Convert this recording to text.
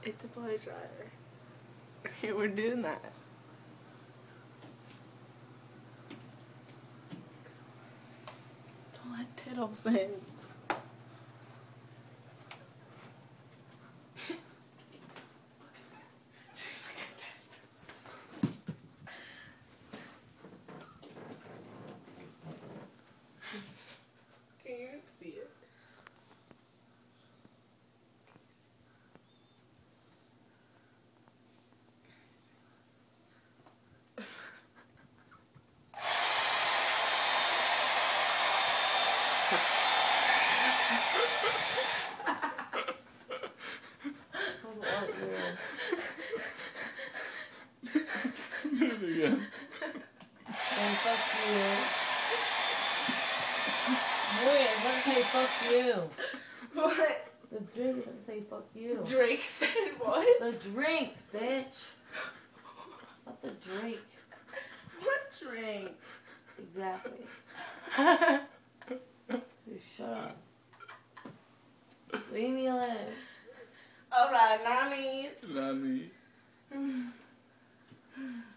It's the blow dryer. Okay, we're doing that. Don't let Tittles in. Can't even see it. Do it again. Say fuck you. Boy, it doesn't say fuck you. What? The drink doesn't say fuck you. Drake said what? The drink, bitch. Not the drink. What drink? Exactly. Dude, shut up. Leave me alone. Alright, nannies. Not me.